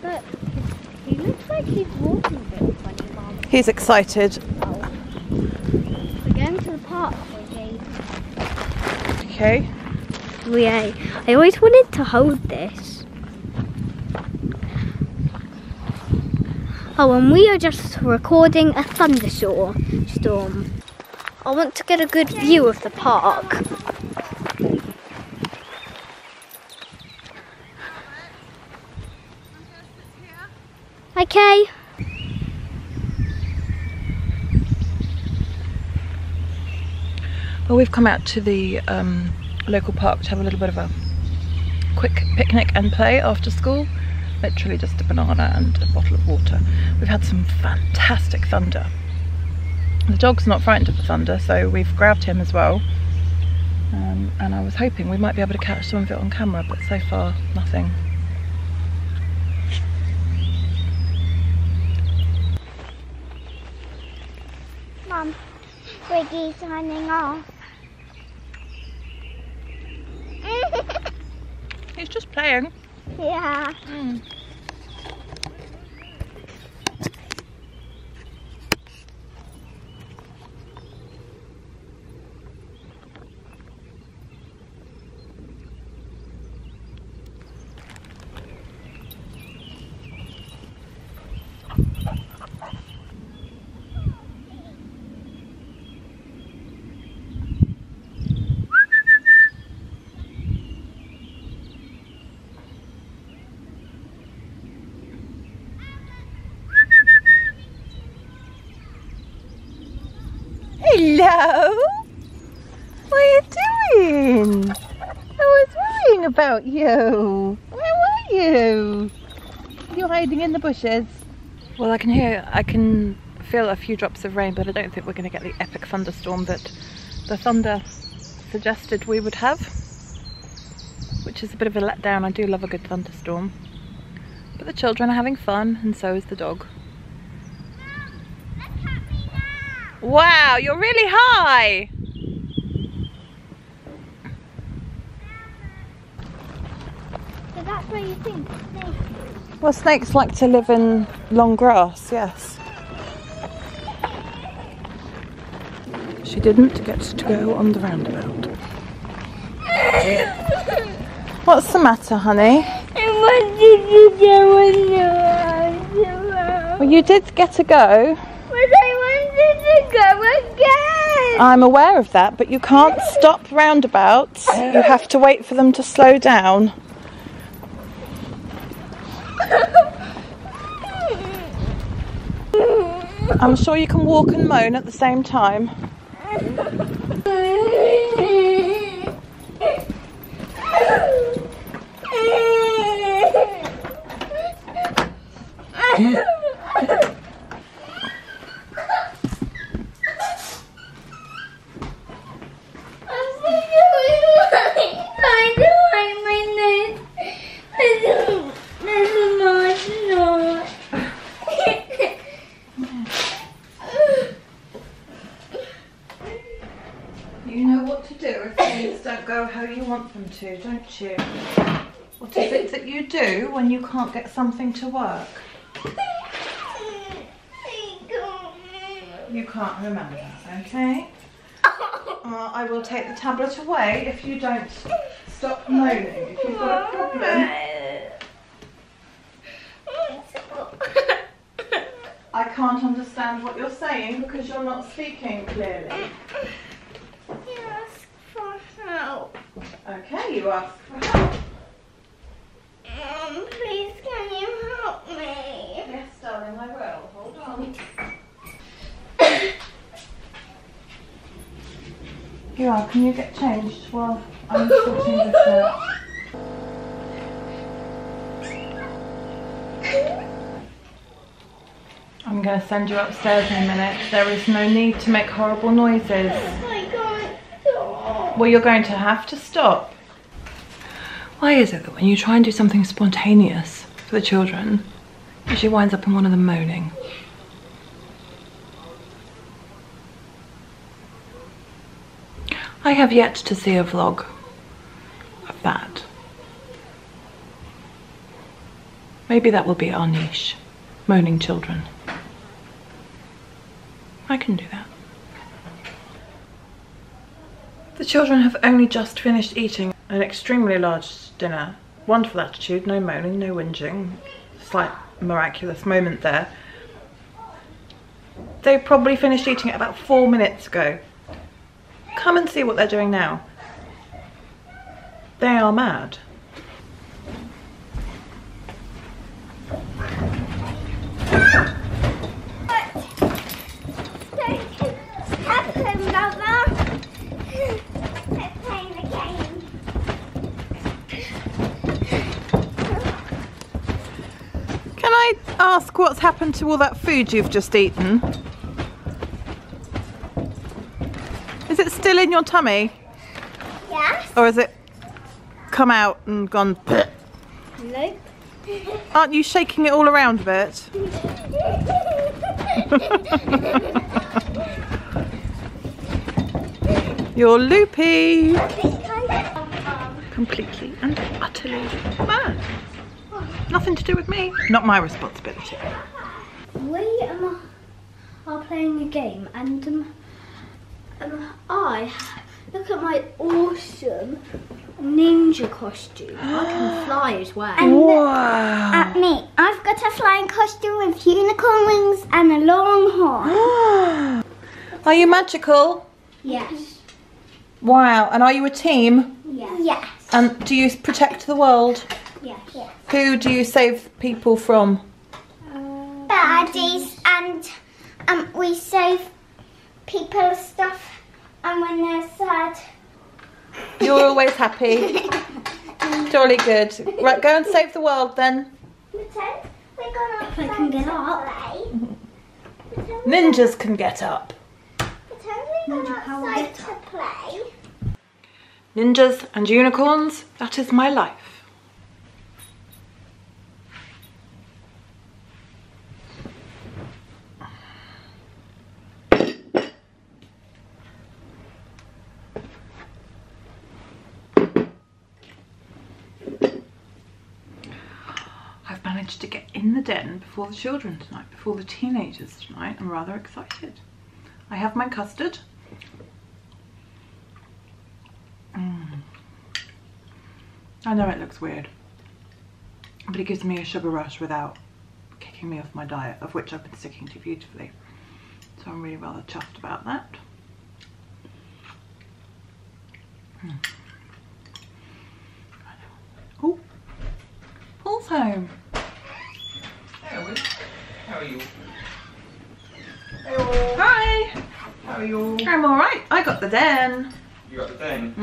But he looks like he's walking a bit funny, Mum. He's excited. Oh. We're going to the park, okay? Okay. Yeah, I always wanted to hold this. Oh, and we are just recording a thunderstorm. I want to get a good view of the park. Okay. Well, we've come out to the local park to have a little bit of a quick picnic and play after school. Literally just a banana and a bottle of water. We've had some fantastic thunder. The dog's not frightened of the thunder, so we've grabbed him as well. And I was hoping we might be able to catch some of it on camera, but so far nothing. Mum, Wiggy's signing off. He's just playing. Yeah. Hello! What are you doing? I was worrying about you. Where were you? You're hiding in the bushes. Well, I can feel a few drops of rain, but I don't think we're going to get the epic thunderstorm that the thunder suggested we would have, which is a bit of a letdown. I do love a good thunderstorm. But the children are having fun, and so is the dog. Wow, you're really high! So that's where you think snakes. Well, snakes like to live in long grass, yes. She didn't get to go on the roundabout. What's the matter, honey? I wanted to go on the roundabout. Well, you did get to go. But I wanted to go again. I'm aware of that, but you can't stop roundabouts. You have to wait for them to slow down. I'm sure you can walk and moan at the same time. You know what to do if things don't go how you want them to, don't you? What is it that you do when you can't get something to work? You can't remember, okay? I will take the tablet away if you don't stop moaning. If you've got a problem, I can't understand what you're saying because you're not speaking clearly. You ask for help. Okay, you ask for help. Please, can you help me? Yes, darling, I will. Hold on. You are. Can you get changed while I'm sorting this out? I'm going to send you upstairs in a minute. There is no need to make horrible noises. I can't stop. Well, you're going to have to stop. Why is it that when you try and do something spontaneous for the children, it usually winds up in one of them moaning? I have yet to see a vlog of that. Maybe that will be our niche. Moaning children. I can do that. The children have only just finished eating an extremely large dinner. Wonderful attitude, no moaning, no whinging. Slight miraculous moment there. They probably finished eating it about 4 minutes ago. Come and see what they're doing now. They are mad. Can I ask what's happened to all that food you've just eaten? Is it still in your tummy? Yes. Or has it come out and gone? Nope. Aren't you shaking it all around a bit? You're loopy. Completely and utterly mad. Nothing to do with me. Not my responsibility. We are playing a game, and I look at my awesome ninja costume. I can fly as well. And Wow. at me, I've got a flying costume with unicorn wings and a long horn. Are you magical? Yes. Wow. And are you a team? Yes. Yes. And do you protect the world? Yes. Yes. Who do you save people from? Baddies, and we save people's stuff, and when they're sad. You're always happy. Jolly good. Right, go and save the world then. Pretend we're gonna If I can get up. play. Ninjas can get up. Pretend we're going How will outside get to play. Ninjas and unicorns, that is my life. I've managed to get in the den before the children tonight, before the teenagers tonight. I'm rather excited. I have my custard. I know it looks weird, but it gives me a sugar rush without kicking me off my diet, of which I've been sticking to beautifully. So I'm really rather chuffed about that. Oh, Paul's home. Hello. How are you? Hi. How are you? I'm all right. I got the den. You got the thing?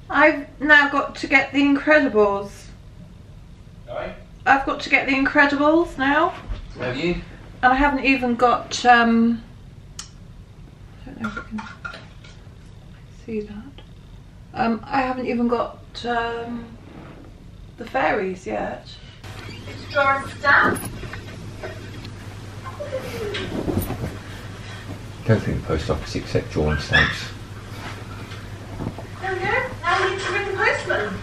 I've now got to get the Incredibles. Alright. I've got to get the Incredibles now. Have you? And I haven't even got, I don't know if you can see that. I haven't even got the fairies yet. It's drawing stamp. Don't think the post office accept drawing stamps. There we go. Now we need to ring the postman.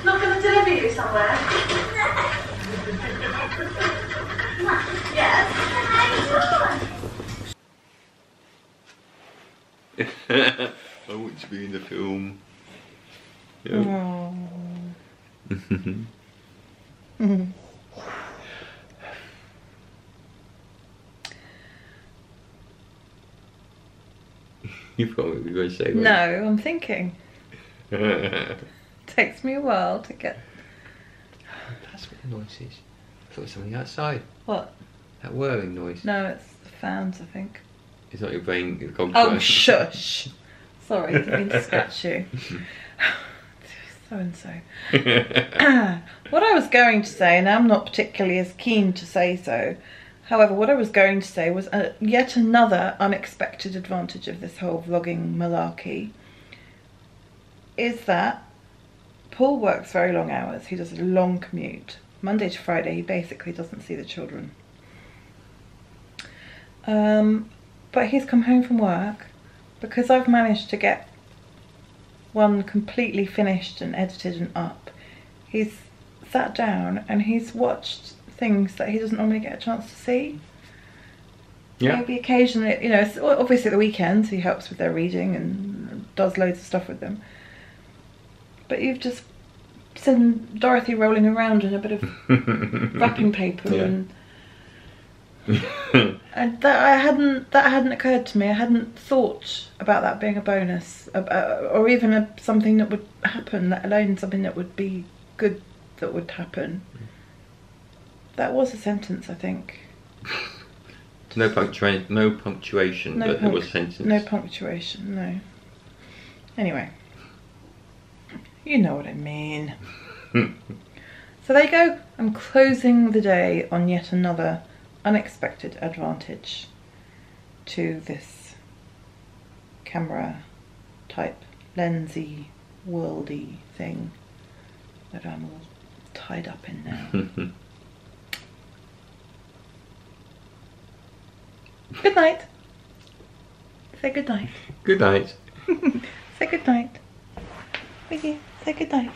Not gonna deliver you somewhere. Yes. I want to be in the film. Yeah. You thought we were going to say that? No, I'm thinking. Takes me a while to get. That's what the noise is. I thought it was something outside. What? That whirring noise. No, it's the fans, I think. It's not your brain. The cogs Oh, going. shush. Sorry, didn't mean to scratch you. So and so. What I was going to say, and I'm not particularly as keen to say so, however, what I was going to say was yet another unexpected advantage of this whole vlogging malarkey is that Paul works very long hours. He does a long commute. Monday to Friday, he basically doesn't see the children. But he's come home from work, because I've managed to get one completely finished and edited and up. He's sat down and he's watched things that he doesn't normally get a chance to see. Yeah. Maybe occasionally, you know, obviously at the weekends he helps with their reading and does loads of stuff with them. But you've just seen Dorothy rolling around in a bit of wrapping paper, and that hadn't occurred to me. I hadn't thought about that being a bonus, or even something that would happen, let alone something that would be good that would happen. That was a sentence, I think. No punctuation, but there was a sentence. No punctuation, no. Anyway, you know what I mean. So there you go. I'm closing the day on yet another unexpected advantage to this camera type lensy worldy thing that I'm all tied up in now. Good night. Say good night. Good night. Say good night. Wiggy, say good night.